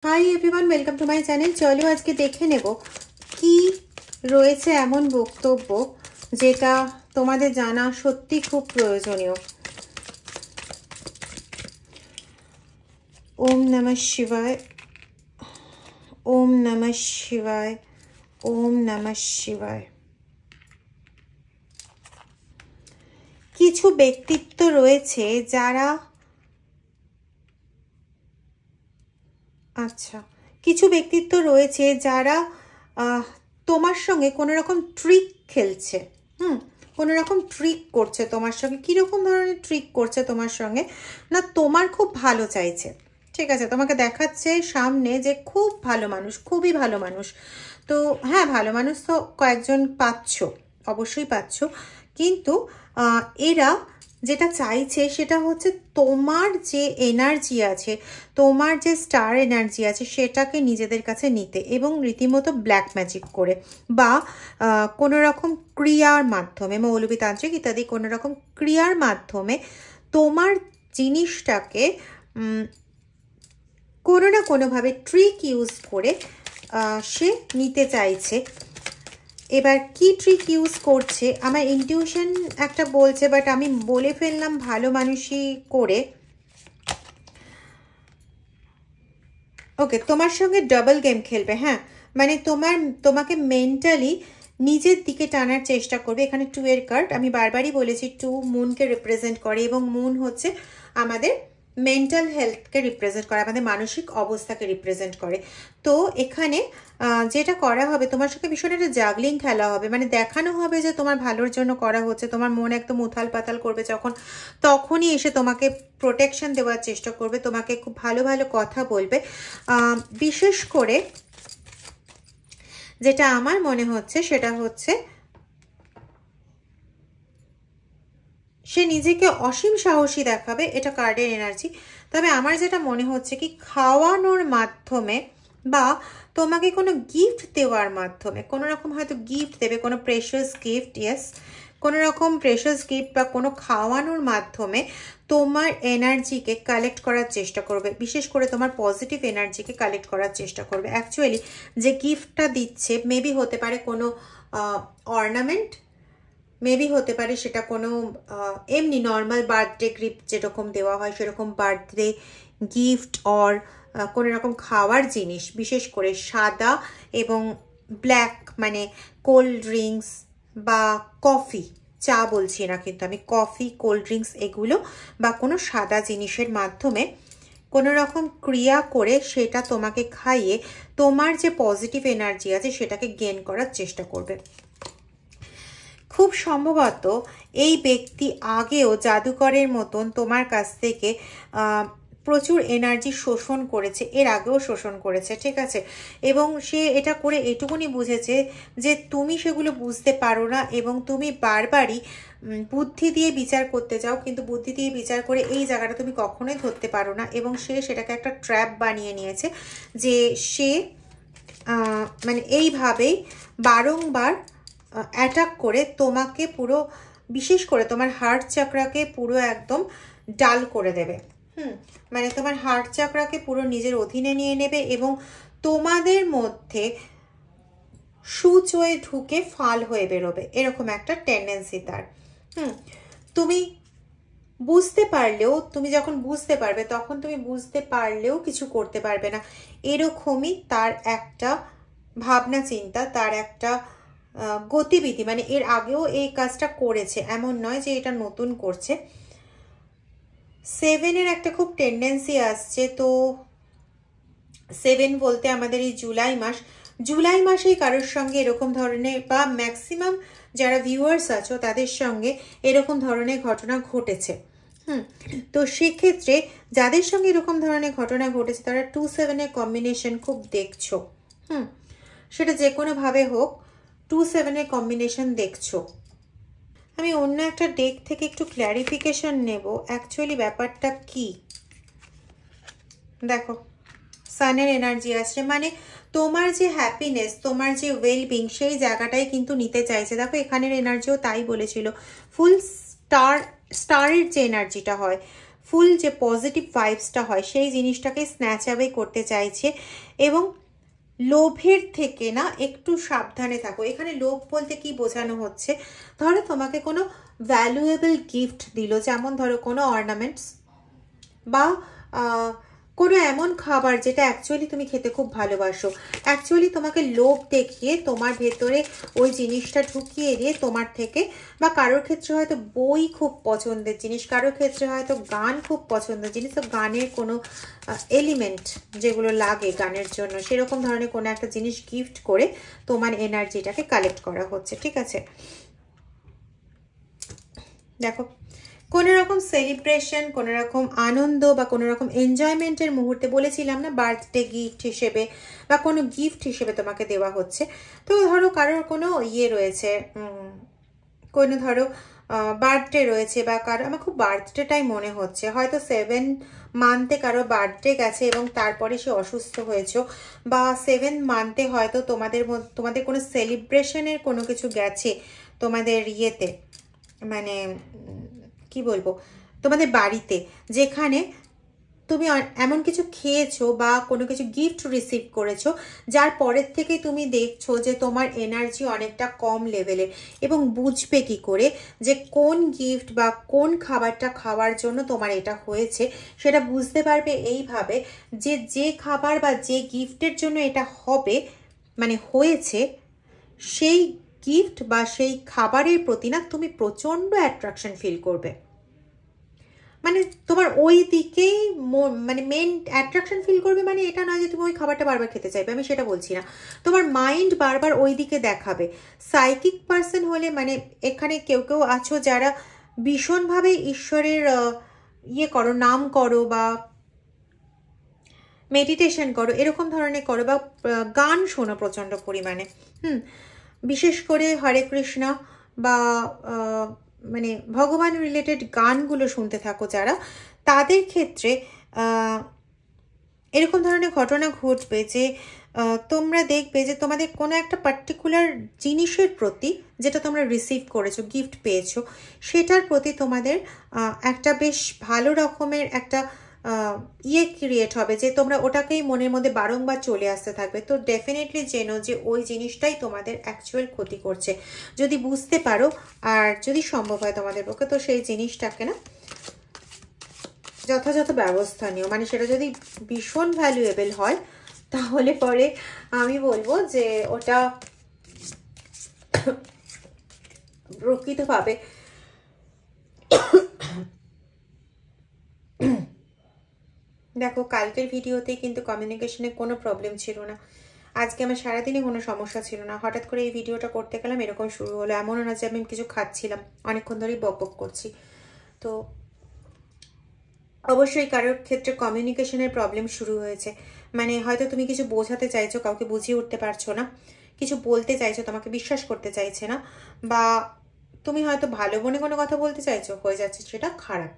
Hi everyone, welcome to my channel. চলো আজকে দেখে নেব কি রয়েছে এমন বক্তব্য যেটা তোমাদের জানা সত্যি খুব প্রয়োজনীয়। ওম নমঃ শিবায়, ওম নমঃ শিবায়, ওম নমঃ শিবায়। কিছু ব্যক্তিত্ব রয়েছে যারা কিছু ব্যক্তিত্ব রয়েছে যারা তোমার সঙ্গে কোনো রকম ট্রিক খেলছে। কোনো রকম ট্রিক করছে তোমার সঙ্গে। কীরকম ধরনের ট্রিক করছে তোমার সঙ্গে না, তোমার খুব ভালো চাইছে, ঠিক আছে? তোমাকে দেখাচ্ছে সামনে যে খুব ভালো মানুষ, খুবই ভালো মানুষ। তো হ্যাঁ, ভালো মানুষ তো কয়েকজন পাচ্ছ, অবশ্যই পাচ্ছ, কিন্তু এরা যেটা চাইছে সেটা হচ্ছে তোমার যে এনার্জি আছে, তোমার যে স্টার এনার্জি আছে সেটাকে নিজেদের কাছে নিতে, এবং রীতিমতো ব্ল্যাক ম্যাজিক করে বা কোনো রকম ক্রিয়ার মাধ্যমে, মৌলবীতান্ত্রিক ইত্যাদি কোনো রকম ক্রিয়ার মাধ্যমে তোমার জিনিসটাকে কোনো না কোনোভাবে ট্রিক ইউজ করে সে নিতে চাইছে। এবার কি ট্রিক ইউজ করছে আমার ইনটিউশন একটা বলছে, বাট আমি বলে ফেললাম ভালো মানুষই করে। ওকে, তোমার সঙ্গে ডাবল গেম খেলবে। হ্যাঁ, মানে তোমাকে মেন্টালি নিজের দিকে টানার চেষ্টা করবে। এখানে 2 এর কার্ড, আমি বারবারই বলেছি 2 মুনকে রিপ্রেজেন্ট করে, এবং মুন হচ্ছে আমাদের মেন্টাল হেলথকে রিপ্রেজেন্ট করে, আমাদের মানসিক অবস্থাকে রিপ্রেজেন্ট করে। তো এখানে যেটা করা হবে, তোমার সাথে ভীষণ একটা জাগলিং খেলা হবে, মানে দেখানো হবে যে তোমার ভালোর জন্য করা হচ্ছে। তোমার মন একদম উথাল পাতাল করবে যখন, তখনই এসে তোমাকে প্রোটেকশন দেওয়ার চেষ্টা করবে, তোমাকে খুব ভালো ভালো কথা বলবে। বিশেষ করে যেটা আমার মনে হচ্ছে সেটা হচ্ছে সে নিজেকে অসীম সাহসী দেখাবে, এটা কার্ডের এনার্জি। তবে আমার যেটা মনে হচ্ছে কি, খাওয়ানোর মাধ্যমে বা তোমাকে কোনো গিফট দেওয়ার মাধ্যমে, কোনো রকম হয়তো গিফট দেবে, কোনো প্রেশাস গিফট, ইয়েস, কোনো রকম প্রেশাস গিফট বা কোনো খাওয়ানোর মাধ্যমে তোমার এনার্জিকে কালেক্ট করার চেষ্টা করবে, বিশেষ করে তোমার পজিটিভ এনার্জিকে কালেক্ট করার চেষ্টা করবে। অ্যাকচুয়ালি যে গিফটটা দিচ্ছে মেবি হতে পারে কোনো অর্নামেন্ট, মেবি হতে পারে সেটা কোনো এমনি নর্মাল বার্থডে গিফট যেরকম দেওয়া হয় সেরকম বার্থডে গিফট, অর কোনো রকম খাওয়ার জিনিস, বিশেষ করে সাদা এবং ব্ল্যাক, মানে কোল্ড ড্রিঙ্কস বা কফি, চা বলছি না কিন্তু আমি, কফি, কোল্ড ড্রিঙ্কস এগুলো, বা কোনো সাদা জিনিসের মাধ্যমে কোনো রকম ক্রিয়া করে সেটা তোমাকে খাইয়ে তোমার যে পজিটিভ এনার্জি আছে সেটাকে গেইন করার চেষ্টা করবে। খুব সম্ভবত এই ব্যক্তি আগেও জাদুকরের মতন তোমার কাছ থেকে প্রচুর এনার্জি শোষণ করেছে, এর আগেও শোষণ করেছে, ঠিক আছে? এবং সে এটা করে এটুকুনি বুঝেছে যে তুমি সেগুলো বুঝতে পারো না, এবং তুমি বারবারই বুদ্ধি দিয়ে বিচার করতে যাও, কিন্তু বুদ্ধি দিয়ে বিচার করে এই জায়গাটা তুমি কখনোই ধরতে পারো না, এবং সে সেটাকে একটা ট্র্যাপ বানিয়ে নিয়েছে, যে সে মানে এইভাবেই বারংবার অ্যাটাক করে তোমাকে পুরো, বিশেষ করে তোমার হার্ট চাকরাকে পুরো একদম ডাল করে দেবে। মানে তোমার হার্ট চাকরাকে পুরো নিজের অধীনে নিয়ে নেবে, এবং তোমাদের মধ্যে সূচ হয়ে ঢুকে ফাল হয়ে বেরোবে, এরকম একটা টেন্ডেন্সি তার। তুমি বুঝতে পারলেও, তুমি যখন বুঝতে পারবে তখন তুমি বুঝতে পারলেও কিছু করতে পারবে না, এরকমই তার একটা ভাবনা চিন্তা, তার একটা গতিবিধি। মানে এর আগেও এই কাজটা করেছে, এমন নয় যে এটা নতুন করছে। 7-এর একটা খুব টেন্ডেন্সি আসছে, তো 7 বলতে আমাদের এই জুলাই মাসেই কারোর সঙ্গে এরকম ধরনের, বা ম্যাক্সিমাম যারা ভিউয়ার্স আছো তাদের সঙ্গে এরকম ধরনের ঘটনা ঘটেছে। তো সেক্ষেত্রে যাদের সঙ্গে এরকম ধরনের ঘটনা ঘটেছে তারা 2-7-এর কম্বিনেশন খুব দেখছো। সেটা যে কোনোভাবে হোক 2-7-এর কম্বিনেশন দেখছো। আমি অন্য একটা ডেক থেকে একটু ক্ল্যারিফিকেশন নেব, অ্যাকচুয়ালি ব্যাপারটা কি। দেখো, সানের এনার্জি আসছে, মানে তোমার যে হ্যাপিনেস, তোমার যে ওয়েলবিং, সেই জায়গাটাই কিন্তু নিতে চাইছে। দেখো এখানের এনার্জিও তাই বলেছিল, ফুল স্টারের যে এনার্জিটা হয়, ফুল যে পজিটিভ ভাইবসটা হয় সেই জিনিসটাকে স্ন্যাচ অ্যাওয়ে করতে চাইছে। এবং লোভের থেকে না একটু সাবধানে থাকো। এখানে লোভ বলতে কি বোঝানো হচ্ছে, ধরো তোমাকে কোনো ভ্যালুয়েবল গিফট দিল, যেমন ধরো কোনো অর্নামেন্টস বা কোনো এমন খাবার যেটা অ্যাকচুয়ালি তুমি খেতে খুব ভালোবাসো, অ্যাকচুয়ালি তোমাকে লোভ দেখিয়ে তোমার ভেতরে ওই জিনিসটা ঢুকিয়ে দিয়ে তোমার থেকে, বা কারোর ক্ষেত্রে হয়তো বই খুব পছন্দের জিনিস, কারোর ক্ষেত্রে হয়তো গান খুব পছন্দের জিনিস, তো গানের কোনো এলিমেন্ট যেগুলো লাগে গানের জন্য সেরকম ধরনের কোনো একটা জিনিস গিফট করে তোমার এনার্জিটাকে কালেক্ট করা হচ্ছে। ঠিক আছে, দেখো কোনো রকম সেলিব্রেশন, কোনো রকম আনন্দ বা কোনো রকম এনজয়মেন্টের মুহূর্তে, বলেছিলাম না বার্থডে গিফট হিসেবে বা কোনো গিফট হিসেবে তোমাকে দেওয়া হচ্ছে। তো ধরো কারোর কোনো ইয়ে রয়েছে, কোনো ধরো বার্থডে রয়েছে, বা কারো, আমার খুব বার্থডেটাই মনে হচ্ছে, হয়তো 7 মান্থে কারো বার্থডে গেছে এবং তারপরে সে অসুস্থ হয়েছে, বা 7 মান্থে হয়তো তোমাদের কোনো সেলিব্রেশনের কোনো কিছু গেছে তোমাদের ইয়েতে, মানে কি বলবো, তোমাদের বাড়িতে, যেখানে তুমি এমন কিছু খেয়েছো বা কোনো কিছু গিফট রিসিভ করেছো যার পরের থেকে তুমি দেখছো যে তোমার এনার্জি অনেকটা কম লেভেলের, এবং বুঝবে কি করে যে কোন গিফট বা কোন খাবারটা খাওয়ার জন্য তোমার এটা হয়েছে, সেটা বুঝতে পারবে এইভাবে যে যে খাবার বা যে গিফটের জন্য এটা হবে, মানে হয়েছে, সেই গিফট বা সেই খাবারের প্রতি না তুমি প্রচণ্ড অ্যাট্রাকশন ফিল করবে। মানে তোমার ওই দিকেই মানে মেন অ্যাট্রাকশন ফিল করবে, মানে এটা নয় যে তুমি ওই খাবারটা বারবার খেতে চাইবে, আমি সেটা বলছি না, তোমার মাইন্ড বারবার ওই দিকে দেখাবে। সাইকিক পার্সন হলে, মানে এখানে কেউ কেউ আছো যারা ভীষণভাবে ঈশ্বরের ইয়ে করো, নাম করো বা মেডিটেশন করো, এরকম ধরনের করো, বা গান শোনো প্রচণ্ড পরিমাণে, বিশেষ করে হরে কৃষ্ণ বা মানে ভগবান রিলেটেড গানগুলো শুনতে থাকো যারা, তাদের ক্ষেত্রে এরকম ধরনের ঘটনা ঘটবে যে তোমরা দেখবে যে তোমাদের কোনো একটা পার্টিকুলার জিনিসের প্রতি, যেটা তোমরা রিসিভ করেছো, গিফট পেয়েছো, সেটার প্রতি তোমাদের একটা বেশ ভালো রকমের একটা ইয়ে ক্রিয়েট হবে, যে তোমরা ওটাকেই মনের মধ্যে বারংবার চলে আসতে থাকবে। তো ডেফিনেটলি জেনো যে ওই জিনিসটাই তোমাদের অ্যাকচুয়াল ক্ষতি করছে। যদি বুঝতে পারো আর যদি সম্ভব হয় তোমাদের পক্ষে, তো সেই জিনিসটাকে না যথাযথ ব্যবস্থা নিও। মানে সেটা যদি ভীষণ ভ্যালুয়েবল হয় তাহলে পরে আমি বলবো যে ওটা প্রকৃতভাবে দেখো কালকের ভিডিওতে কিন্তু কমিউনিকেশনে কোনো প্রবলেম ছিল না, আজকে আমার সারাদিনে কোনো সমস্যা ছিল না, হঠাৎ করে এই ভিডিওটা করতে গেলাম এরকম শুরু হলো। এমনও না যে আমি কিছু খাচ্ছিলাম, অনেকক্ষণ ধরেই বক বক করছি। তো অবশ্যই কারোর ক্ষেত্রে কমিউনিকেশনের প্রবলেম শুরু হয়েছে, মানে হয়তো তুমি কিছু বোঝাতে চাইছো, কাউকে বুঝিয়ে উঠতে পারছো না, কিছু বলতে চাইছো, তোমাকে বিশ্বাস করতে চাইছে না, বা তুমি হয়তো ভালো মনে কোনো কথা বলতে চাইছো, হয়ে যাচ্ছে সেটা খারাপ,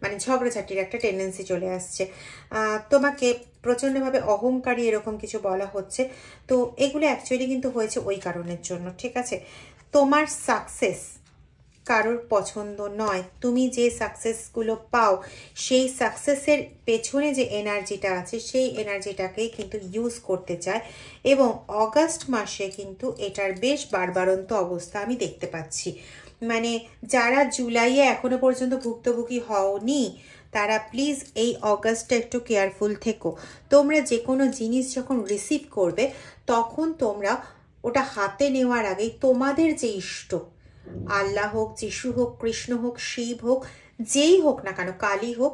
মানে ঝগড়াঝাটির একটা টেন্ডেন্সি চলে আসছে, তোমাকে প্রচণ্ডভাবে অহংকারী এরকম কিছু বলা হচ্ছে। তো এগুলো অ্যাকচুয়ালি কিন্তু হয়েছে ওই কারণের জন্য। ঠিক আছে, তোমার সাকসেস কারোর পছন্দ নয়, তুমি যে সাকসেসগুলো পাও সেই সাকসেসের পেছনে যে এনার্জিটা আছে সেই এনার্জিটাকেই কিন্তু ইউজ করতে চায়, এবং অগাস্ট মাসে কিন্তু এটার বেশ বাড়বাড়ন্ত অবস্থা আমি দেখতে পাচ্ছি। মানে যারা জুলাইয়ে এখনো পর্যন্ত ভুক্তভোগী হওনি তারা প্লিজ এই অগাস্টটা একটু কেয়ারফুল থেকো। তোমরা যে কোনো জিনিস যখন রিসিভ করবে তখন তোমরা ওটা হাতে নেওয়ার আগেই তোমাদের যে ইষ্ট, আল্লাহ হোক, যিশু হোক, কৃষ্ণ হোক, শিব হোক, যেই হোক না কেন, কালী হোক,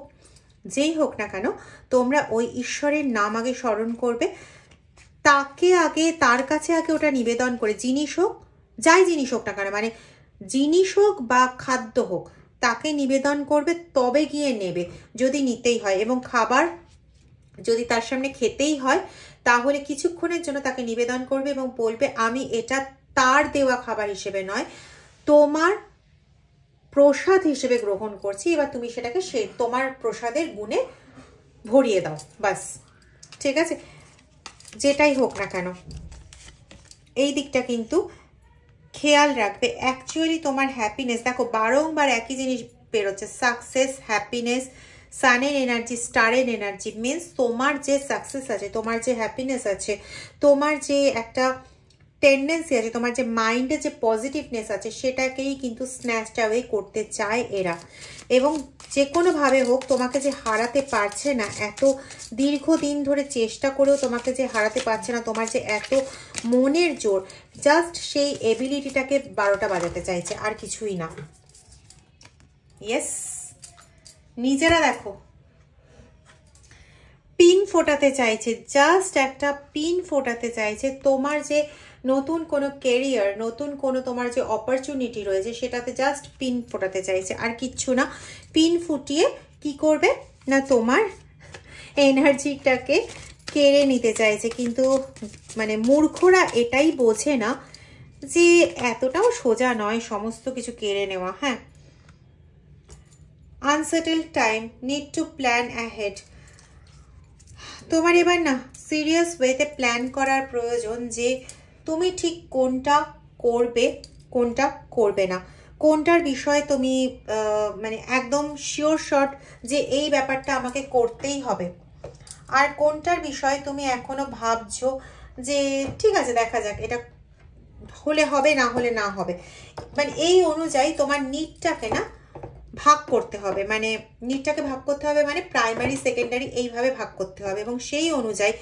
যেই হোক না কেন, তোমরা ওই ঈশ্বরের নাম আগে স্মরণ করবে, তাকে আগে, তার কাছে আগে ওটা নিবেদন করে, জিনিস হোক, যাই জিনিস হোক না কেন, মানে জিনিস হোক বা খাদ্য হোক, তাকে নিবেদন করবে, তবে গিয়ে নেবে যদি নিতেই হয়। এবং খাবার যদি তার সামনে খেতেই হয় তাহলে কিছুক্ষণের জন্য তাকে নিবেদন করবে এবং বলবে আমি এটা তার দেওয়া খাবার হিসেবে নয়, তোমার প্রসাদ হিসেবে গ্রহণ করছি, এবার তুমি সেটাকে তোমার প্রসাদের গুণে ভরিয়ে দাও, বাস। ঠিক আছে, যেটাই হোক না কেন এই দিকটা কিন্তু খেয়াল রাখবে। অ্যাকচুয়ালি তোমার হ্যাপিনেস, দেখো বারংবার একই জিনিস বেরোচ্ছে, সাকসেস, হ্যাপিনেস, সানের এনার্জি, স্টারের এনার্জি মিন্স তোমার যে সাকসেস আছে, তোমার যে হ্যাপিনেস আছে, তোমার যে একটা টেন্ডেন্সি আছে, তোমার যে মাইন্ডে যে পজিটিভনেস আছে, সেটাকেই কিন্তু স্ন্যাচ অ্যাওয়ে করতে চায় এরা। এবং যে কোনোভাবে হোক তোমাকে যে হারাতে পারছে না, এত দীর্ঘদিন ধরে চেষ্টা করেও তোমাকে যে হারাতে পারছে না, তোমার যে এত মনের জোর, জাস্ট সেই এবিলিটিটাকে 12টা বাজাতে চাইছে, আর কিছুই না। ইয়েস, নিজেরা দেখো পিন ফোটাতে চাইছে, জাস্ট একটা পিন ফোটাতে চাইছে। তোমার যে নতুন কোনো কেরিয়ার, নতুন কোনো তোমার যে অপরচুনিটি রয়েছে, সেটাতে জাস্ট পিন ফোটাতে চাইছে, আর কিচ্ছু না। পিন ফুটিয়ে কি করবে না, তোমার এনার্জিটাকে কেড়ে নিতে চাইছে। কিন্তু মানে মূর্খরা এটাই বোঝে না যে এতটাও সোজা নয় সমস্ত কিছু কেড়ে নেওয়া। হ্যাঁ, unsettled time, need to plan ahead. তোমার এবার না সিরিয়াস ওয়েতে প্ল্যান করার প্রয়োজন যে তুমি ঠিক কোনটা করবে, কোনটা করবে না, কোনটার বিষয়ে তুমি মানে একদম শিওর শট যে এই ব্যাপারটা আমাকে করতেই হবে, আর কোনটার বিষয়ে তুমি এখনো ভাবছো যে ঠিক আছে দেখা যাক, এটা হলে হবে, না হলে না হবে। মানে এই অনুযায়ী তোমার নিডটাকে না ভাগ করতে হবে, মানে নিডটাকে ভাগ করতে হবে, মানে প্রাইমারি সেকেন্ডারি এইভাবে ভাগ করতে হবে, এবং সেই অনুযায়ী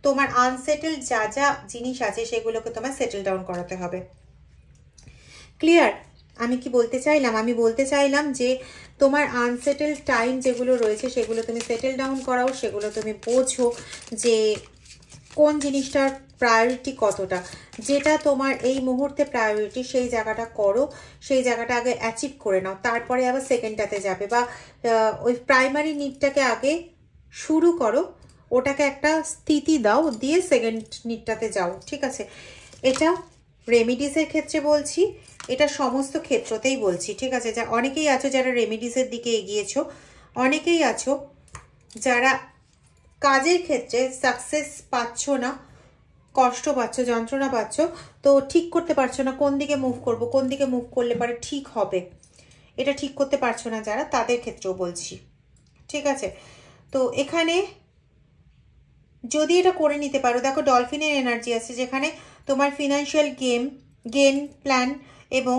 তোমার আনসেটেলড যা যা জিনিস আছে সেগুলোকে তোমার সেটেল ডাউন করাতে হবে। ক্লিয়ার? আমি কি বলতে চাইলাম? আমি বলতে চাইলাম যে তোমার আনসেটেলড টাইম যেগুলো রয়েছে সেগুলো তুমি সেটেল ডাউন করাও, সেগুলো তুমি বোঝো যে কোন জিনিসটার প্রায়োরিটি কতটা, যেটা তোমার এই মুহূর্তে প্রায়োরিটি সেই জায়গাটা করো, সেই জায়গাটা আগে অ্যাচিভ করে নাও, তারপরে আবার সেকেন্ডটাতে যাবে, বা ওই প্রাইমারি নিডটাকে আগে শুরু করো, ওটাকে একটা স্থিতি দাও, দিয়ে সেকেন্ড নিডটাতে যাও। ঠিক আছে? এটা রেমিডিসের ক্ষেত্রে বলছি, এটা সমস্ত ক্ষেত্রতেই বলছি। ঠিক আছে? যা অনেকেই আছো যারা রেমিডিসের দিকে এগিয়েছো, অনেকেই আছো যারা কাজের ক্ষেত্রে সাকসেস পাচ্ছ না, কষ্ট পাচ্ছ, যন্ত্রণা পাচ্ছ, তো ঠিক করতে পারছো না কোন দিকে মুভ করব, কোন দিকে মুভ করলে পরে ঠিক হবে, এটা ঠিক করতে পারছো না যারা, তাদের ক্ষেত্রেও বলছি। ঠিক আছে? তো এখানে যদি এটা করে নিতে পারো, দেখো ডলফিনের এনার্জি আছে যেখানে তোমার ফিনান্সিয়াল গেন প্ল্যান, এবং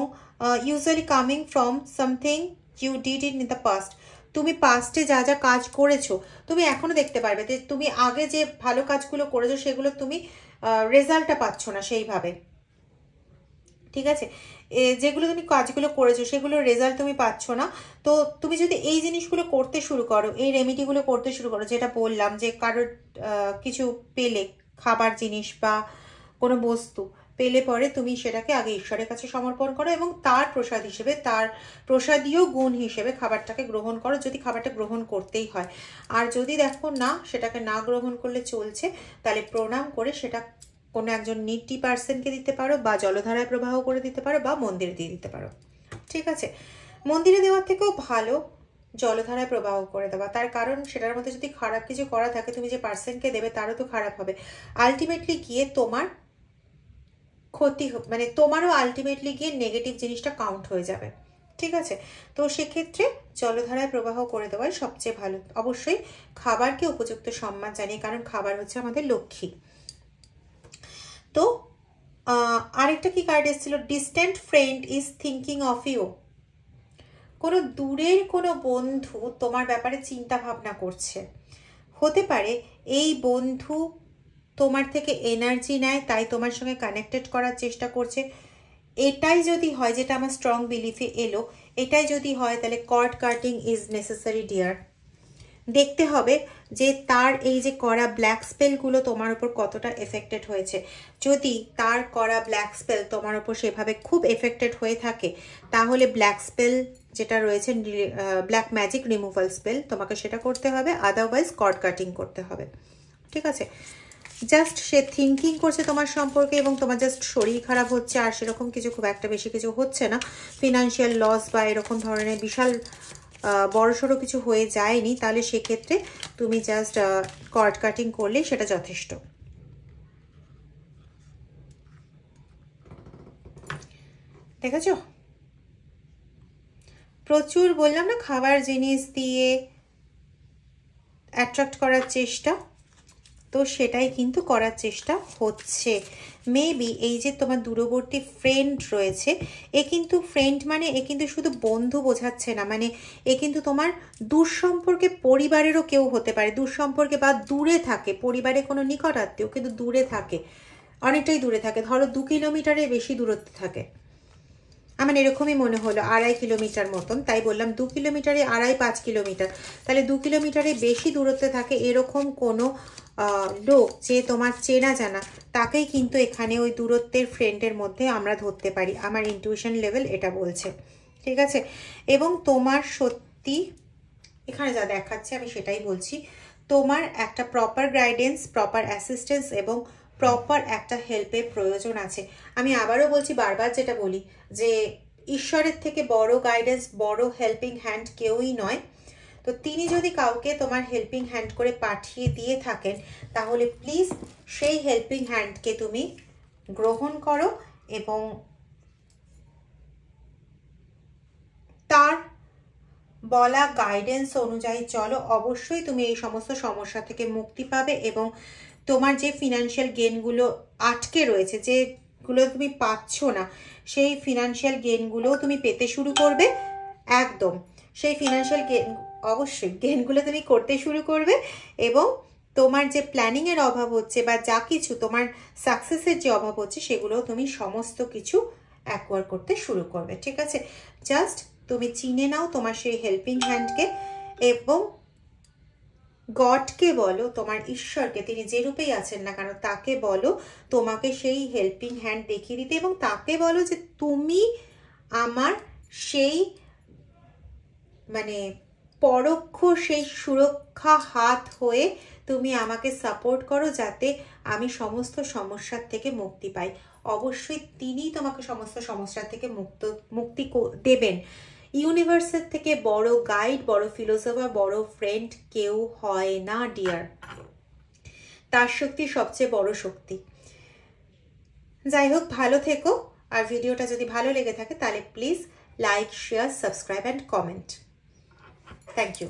usually coming from something you did in the past. তুমি পাস্টে যা যা কাজ করেছো তুমি এখনো দেখতে পারবে যে তুমি আগে যে ভালো কাজগুলো করেছো সেগুলো তুমি রেজাল্টটা পাচ্ছ না সেইভাবে। ঠিক আছে? যেগুলো তুমি কাজগুলো করেছো সেগুলোর রেজাল্ট তুমি পাচ্ছ না। তো তুমি যদি এই জিনিসগুলো করতে শুরু করো, এই রেমিডিগুলো করতে শুরু করো, যেটা বললাম যে কারোর কিছু পেলে, খাবার জিনিস বা কোনো বস্তু পেলে পরে তুমি সেটাকে আগে ঈশ্বরের কাছে সমর্পণ করো, এবং তার প্রসাদ হিসেবে, তার প্রসাদীয় গুণ হিসেবে খাবারটাকে গ্রহণ করো, যদি খাবারটা গ্রহণ করতেই হয়। আর যদি দেখো না সেটাকে না গ্রহণ করলে চলছে, তাহলে প্রণাম করে সেটা কোনো একজন নিডি পার্সনকে দিতে পারো, বা জলধারায় প্রবাহ করে দিতে পারো, বা মন্দিরে দিয়ে দিতে পারো। ঠিক আছে? মন্দিরে দেওয়ার থেকেও ভালো জলধারায় প্রবাহ করে দেওয়া, তার কারণ সেটার মধ্যে যদি খারাপ কিছু করা থাকে তুমি যে পার্সনকে দেবে তারও তো খারাপ হবে, আলটিমেটলি গিয়ে তোমার ক্ষতি, মানে তোমারও আলটিমেটলি গিয়ে নেগেটিভ জিনিসটা কাউন্ট হয়ে যাবে। ঠিক আছে? তো সেক্ষেত্রে জলধারায় প্রবাহ করে দেওয়াই সবচেয়ে ভালো, অবশ্যই খাবারকে উপযুক্ত সম্মান জানিয়ে, কারণ খাবার হচ্ছে আমাদের লক্ষ্মী। তো আরেকটা কি কার্ড এসেছিল, distant friend is thinking of you. কোনো দূরের কোনো বন্ধু তোমার ব্যাপারে চিন্তা ভাবনা করছে, হতে পারে এই বন্ধু তোমার থেকে এনার্জি নেয়, তাই তোমার সঙ্গে কানেক্টেড করার চেষ্টা করছে। এটাই যদি হয়, যেটা আমার স্ট্রং বিলিফে এলো, এটাই যদি হয় তাহলে cord cutting is necessary dear. দেখতে হবে যে তার এই যে করা ব্ল্যাক স্পেলগুলো তোমার উপর কতটা এফেক্টেড হয়েছে। যদি তার করা ব্ল্যাক স্পেল তোমার উপর সেভাবে খুব এফেক্টেড হয়ে থাকে, তাহলে ব্ল্যাক স্পেল যেটা রয়েছে, ব্ল্যাক ম্যাজিক রিমুভাল স্পেল, তোমাকে সেটা করতে হবে, আদারওয়াইজ কর্ড কাটিং করতে হবে। ঠিক আছে? জাস্ট সে থিঙ্কিং করছে তোমার সম্পর্কে, এবং তোমার জাস্ট শরীর খারাপ হচ্ছে, আর সেরকম কিছু খুব একটা বেশি কিছু হচ্ছে না, ফিনান্সিয়াল লস বা এরকম ধরনের বিশাল বড়সড় কিছু হয়ে যায়নি, তাহলে সেক্ষেত্রে তুমি জাস্ট কর্ড কাটিং করলে সেটা যথেষ্ট। দেখেছো? প্রচুর বললাম না খাবার জিনিস দিয়ে অ্যাট্রাক্ট করার চেষ্টা, তো সেটাই কিন্তু করার চেষ্টা হচ্ছে। মেবি এই যে তোমার দূরবর্তী ফ্রেন্ড রয়েছে, এ কিন্তু ফ্রেন্ড মানে এ কিন্তু শুধু বন্ধু বোঝাচ্ছে না, মানে এ কিন্তু তোমার দূর সম্পর্কে পরিবারেরও কেউ হতে পারে, দূর সম্পর্কে বা দূরে থাকে, পরিবারে কোনো নিকট আত্মীয় কিন্তু দূরে থাকে, অনেকটাই দূরে থাকে, ধরো 2 কিলোমিটারের বেশি দূরত্বে থাকে। আমার এরকমই মনে হলো, 2.5 কিলোমিটার মতন, তাই বললাম 2 কিলোমিটারে 2.5-5 কিলোমিটার, তাহলে 2 কিলোমিটারে বেশি দূরত্বে থাকে এরকম কোনো লোক যে তোমার চেনা জানা, তাকেই কিন্তু এখানে ওই দূরত্বের ফ্রেন্ডের মধ্যে আমরা ধরতে পারি। আমার ইনটিউশন লেভেল এটা বলছে, ঠিক আছে। এবং তোমার সত্যি এখানে যা দেখাচ্ছে আমি সেটাই বলছি, তোমার একটা প্রপার গাইডেন্স, প্রপার অ্যাসিস্ট্যান্স এবং প্রপার একটা হেল্পের প্রয়োজন আছে। আমি আবারও বলছি, বারবার যেটা বলি যে ঈশ্বরের থেকে বড় গাইডেন্স, বড় হেল্পিং হ্যান্ড কেউই নয়। তো তিনি যদি কাউকে তোমার হেল্পিং হ্যান্ড করে পাঠিয়ে দিয়ে থাকেন, তাহলে প্লিজ সেই হেল্পিং হ্যান্ডকে তুমি গ্রহণ করো এবং তার বলা গাইডেন্স অনুযায়ী চলো। অবশ্যই তুমি এই সমস্ত সমস্যা থেকে মুক্তি পাবে এবং তোমার যে ফিনান্সিয়াল গেইনগুলো আটকে রয়েছে, যেগুলো তুমি পাচ্ছ না, সেই ফিনান্সিয়াল গেইনগুলোও তুমি পেতে শুরু করবে। একদম সেই ফিনান্সিয়াল গেইন, অবশ্যই গেইনগুলো তুমি করতে শুরু করবে এবং তোমার যে প্ল্যানিংয়ের অভাব হচ্ছে বা যা কিছু তোমার সাকসেসের যে অভাব হচ্ছে, সেগুলোও তুমি সমস্ত কিছু অ্যাকোয়ার করতে শুরু করবে, ঠিক আছে। জাস্ট তুমি চিনে নাও তোমার সেই হেল্পিং হ্যান্ডকে এবং গডকে বলো, তোমার ঈশ্বরকে, তিনি যে রূপেই আছেন না কেন, তাকে বলো তোমাকে সেই হেল্পিং হ্যান্ড দেখিয়ে দিতে এবং তাকে বলো যে তুমি আমার সেই মানে পরোক্ষ সেই সুরক্ষা হাত হয়ে তুমি আমাকে সাপোর্ট করো, যাতে আমি সমস্ত সমস্যার থেকে মুক্তি পাই। অবশ্যই তিনিই তোমাকে সমস্ত সমস্যা থেকে মুক্তি দেবেন। ইউনিভার্সের থেকে বড় গাইড, বড় ফিলোসফার, বড় ফ্রেন্ড কেউ হয় না ডিয়ার। তার শক্তি সবচেয়ে বড় শক্তি। যাই হোক, ভালো থেকো। আর ভিডিওটা যদি ভালো লেগে থাকে তাহলে please like, share, subscribe and comment. Thank you.